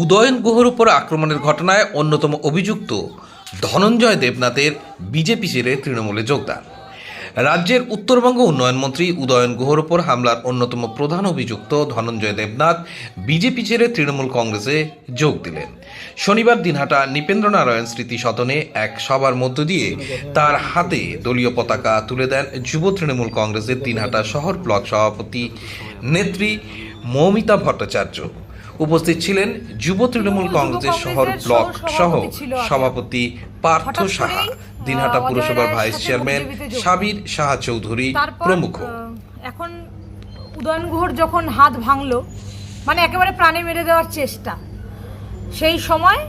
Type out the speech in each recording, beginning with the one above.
উদয়ন গুহর উপর আক্রমণের ঘটনায় অন্যতম অভিযুক্ত ধনঞ্জয় দেবনাথের বিজেপি ছেড়ে তৃণমূলে যোগদান। রাজ্যের উত্তরবঙ্গ উন্নয়ন মন্ত্রী উদয়ন গুহর উপর হামলার অন্যতম প্রধান অভিযুক্ত ধনঞ্জয় দেবনাথ বিজেপি ছেড়ে তৃণমূল কংগ্রেসে যোগ দিলেন। শনিবার দিনহাটা নৃপেন্দ্র নারায়ণ স্মৃতি সদনে এক সভার মধ্য দিয়ে তার হাতে দলীয় পতাকা তুলে দেন যুব তৃণমূল কংগ্রেসের দিনহাটা শহর ব্লক সভাপতি নেত্রী মৌমিতা ভট্টাচার্য। উপস্থিত ছিলেন যুব তৃণমূল কংগ্রেসের শহর ব্লক সহ সভাপতি পার্থ সাহা, দিনহাটা পুরসভার ভাইস চেয়ারম্যান সাবির সাহা চৌধুরী প্রমুখ। এখন উদয়ন গুহর যখন হাত ভাঙলো, মানে একেবারে প্রাণে মেরে দেওয়ার চেষ্টা, সেই সময়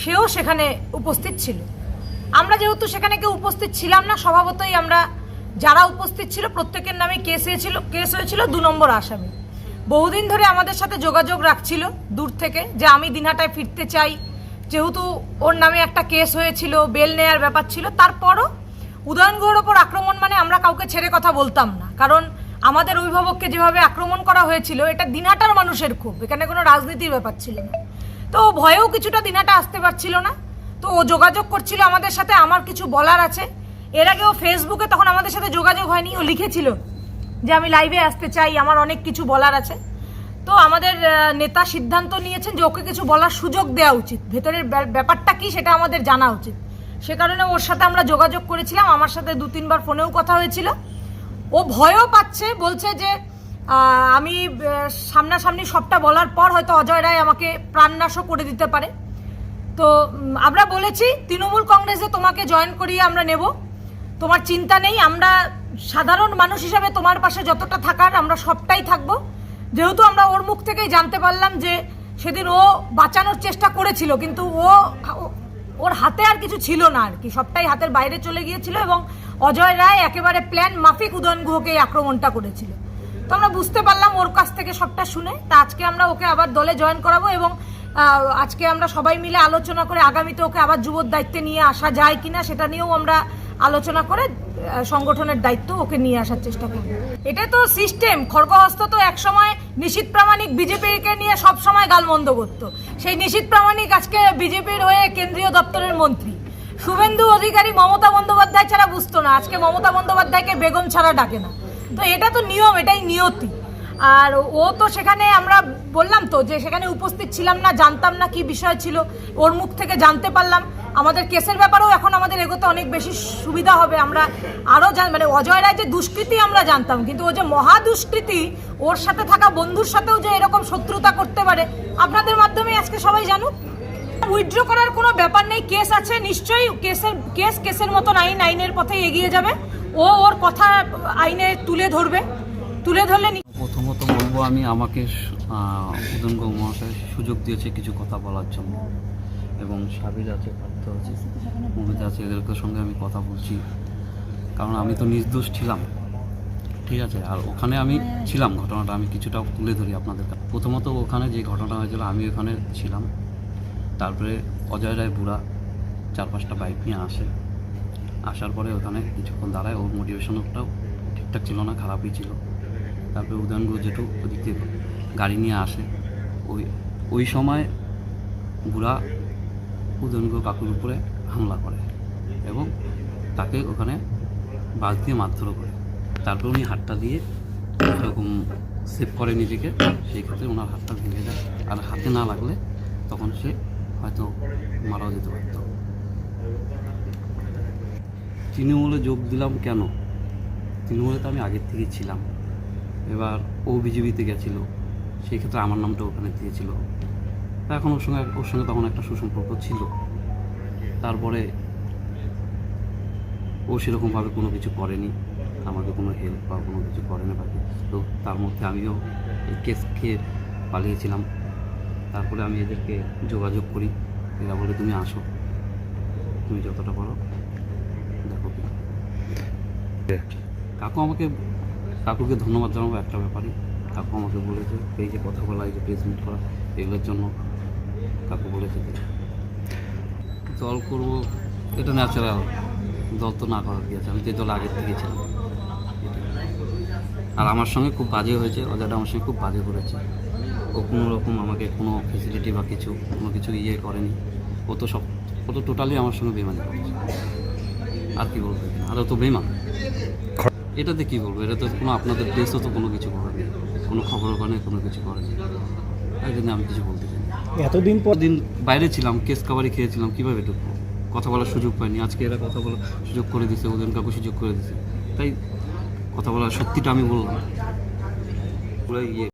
সেও সেখানে উপস্থিত ছিল। আমরা যেহেতু সেখানে কেউ উপস্থিত ছিলাম না, স্বভাবতই আমরা যারা উপস্থিত ছিল প্রত্যেকের নামে কেস হয়েছিল 2 নম্বর আসামি। বহুদিন ধরে আমাদের সাথে যোগাযোগ রাখছিল দূর থেকে, যে আমি দিনহাটায় ফিরতে চাই, যেহেতু ওর নামে একটা কেস হয়েছিল, বেল নেয়ার ব্যাপার ছিল। তারপরও উদয়ন গুহর ওপর আক্রমণ মানে আমরা কাউকে ছেড়ে কথা বলতাম না, কারণ আমাদের অভিভাবককে যেভাবে আক্রমণ করা হয়েছিল, এটা দিনহাটার মানুষের ক্ষোভ, এখানে কোনো রাজনীতির ব্যাপার ছিল না। তো ভয়েও কিছুটা দিনহাটা আসতে পারছিল না, তো ও যোগাযোগ করছিল আমাদের সাথে, আমার কিছু বলার আছে। এর আগে ও ফেসবুকে, তখন আমাদের সাথে যোগাযোগ হয়নি, ও লিখেছিল যে আমি লাইভে আসতে চাই, আমার অনেক কিছু বলার আছে। তো আমাদের নেতা সিদ্ধান্ত নিয়েছেন যে ওকে কিছু বলার সুযোগ দেওয়া উচিত, ভেতরের ব্যাপারটা কি সেটা আমাদের জানা উচিত। সে কারণে ওর সাথে আমরা যোগাযোগ করেছিলাম, আমার সাথে 2-3 বার ফোনেও কথা হয়েছিল। ও ভয়ও পাচ্ছে, বলছে যে আমি সামনাসামনি সবটা বলার পর হয়তো অজয় রায় আমাকে প্রাণনাশও করে দিতে পারে। তো আমরা বলেছি তৃণমূল কংগ্রেসে তোমাকে জয়েন করিয়ে আমরা নেব, তোমার চিন্তা নেই, আমরা সাধারণ মানুষ হিসাবে তোমার পাশে যতটা থাকার আমরা সবটাই থাকবো। যেহেতু আমরা ওর মুখ থেকেই জানতে পারলাম যে সেদিন ও বাঁচানোর চেষ্টা করেছিল, কিন্তু ওর হাতে আর কিছু ছিল না, আর কি সবটাই হাতের বাইরে চলে গিয়েছিল, এবং অজয় রায় একেবারে প্ল্যান মাফিক উদয়ন গুহকে এই আক্রমণটা করেছিল। তো আমরা বুঝতে পারলাম ওর কাছ থেকে সবটা শুনে, তা আজকে আমরা ওকে আবার দলে জয়েন করাবো, এবং আজকে আমরা সবাই মিলে আলোচনা করে আগামীতে ওকে আবার যুবর দায়িত্বে নিয়ে আসা যায় কিনা সেটা নিয়েও আমরা আলোচনা করে সংগঠনের দায়িত্ব ওকে নিয়ে আসার চেষ্টা করব। এটা তো সিস্টেম। খড়গহস্ত তো একসময় নিশীথ প্রামাণিক বিজেপিকে নিয়ে সব সময় গালমন্দ করতো। সেই নিশীথ প্রামাণিক আজকে বিজেপির হয়ে কেন্দ্রীয় দপ্তরের মন্ত্রী। শুভেন্দু অধিকারী মমতা বন্দ্যোপাধ্যায় ছাড়া বুঝতো না, আজকে মমতা বন্দ্যোপাধ্যায়কে বেগম ছাড়া ডাকে না। তো এটা তো নিয়ম, এটাই নিয়তি। আর ও তো সেখানে, আমরা বললাম তো যে সেখানে উপস্থিত ছিলাম না, জানতাম না কি বিষয় ছিল, ওর মুখ থেকে জানতে পারলাম। আমাদের কেসের ব্যাপারেও এখন আমাদের এগোতে অনেক বেশি সুবিধা হবে। আমরা আরও মানে অজয় রায় যে দুষ্কৃতি আমরা জানতাম, কিন্তু ও যে মহা দুষ্কৃতি, ওর সাথে থাকা বন্ধুর সাথেও যে এরকম শত্রুতা করতে পারে, আপনাদের মাধ্যমে আজকে সবাই জানুক। উইথড্র করার কোনো ব্যাপার নেই, কেস আছে নিশ্চয়ই, কেসের মতন আইনের পথে এগিয়ে যাবে। ওর কথা আইনে তুলে ধরলে প্রথমত বলবো আমি, আমাকে উদয়ন গুহ মহাশয় সুযোগ দিয়েছে কিছু কথা বলার জন্য, এবং সাবির আছে, পার্থ আছে, মমিতা আছে, এদের সঙ্গে আমি কথা বলছি, কারণ আমি তো নির্দোষ ছিলাম, ঠিক আছে। আর ওখানে আমি ছিলাম, ঘটনাটা আমি কিছুটা তুলে ধরি আপনাদের কাছে। প্রথমত ওখানে যে ঘটনা হয়েছিল, আমি ওখানে ছিলাম। তারপরে অজয় রায় বুড়া 4-5টা বাইক নিয়ে আসার পরে ওখানে কিছুক্ষণ দাঁড়ায়, ওর মোটিভেশনটাও ঠিকঠাক ছিল না, খারাপই ছিল। তারপরে উদয়ন গুহ যেটু ওদিক থেকে গাড়ি নিয়ে আসে, ওই সময় বুড়া উদয়ন গুহ কাকুর উপরে হামলা করে এবং তাকে ওখানে বাস দিয়ে মারধর করে। তারপর উনি হাতটা দিয়ে এরকম সেভ করে নিজেকে, সেই ক্ষেত্রে ওনার হাতটা ভেঙে যায়। আর হাতে না লাগলে তখন সে হয়তো মারাও যেতে পারত। তৃণমূলে যোগ দিলাম কেন? তৃণমূলে তো আমি আগের থেকেই ছিলাম। এবার ও বিজেপিতে গেছিলো, সেই ক্ষেত্রে আমার নামটা ওখানে দিয়েছিল। তা এখন ওর সঙ্গে তখন একটা সুসম্পর্ক ছিল। তারপরে ও সেরকমভাবে কোনো কিছু করেনি, আমাকে কোনো হেল্প বা কোনো কিছু করে না বাকি। তো তার মধ্যে আমিও এই কেস খেয়ে পালিয়েছিলাম। তারপরে আমি এদেরকে যোগাযোগ করি, এরা বলে তুমি আসো, তুমি যতটা পারো দেখো। কাকুকে ধন্যবাদ জানাবো একটা ব্যাপারে। কাকু আমাকে বলেছে এই যে কথা বলা, এই যে প্রেস মিট করা, এগুলোর জন্য কাকু বলেছে দল করবো, এটা ন্যাচারাল। দল তো না করার কি আছে, আমি যে দল আগের থেকে ছিলাম। আর আমার সঙ্গে খুব বাজে হয়েছে, অজাটা আমার সঙ্গে খুব বাজে করেছে। ও কোনো রকম আমাকে কোনো ফেসিলিটি বা কোনো কিছু ইয়ে করেনি। ও তো টোটালি আমার সঙ্গে বেমানি করেছে। আর কি বলবো, আর ও তো বেমান। এটাতে কি বলবো, এটা তো কোনো আপনাদের দেশও তো কোনো কিছু করেনি, কোনো খবর নেই, কোনো কিছু করেনি। তাই জন্য আমি কিছু বলতে চাই না। এতদিন পর দিন বাইরে ছিলাম, কেস কাবারি খেয়েছিলাম, কীভাবে ঢুকবো? কথা বলার সুযোগ পাইনি। আজকে এরা কথা বলার সুযোগ করে দিছে, ওদের কাকু সুযোগ করে দিছে, তাই কথা বলার সত্যিটা আমি বললাম। পুরো ইয়ে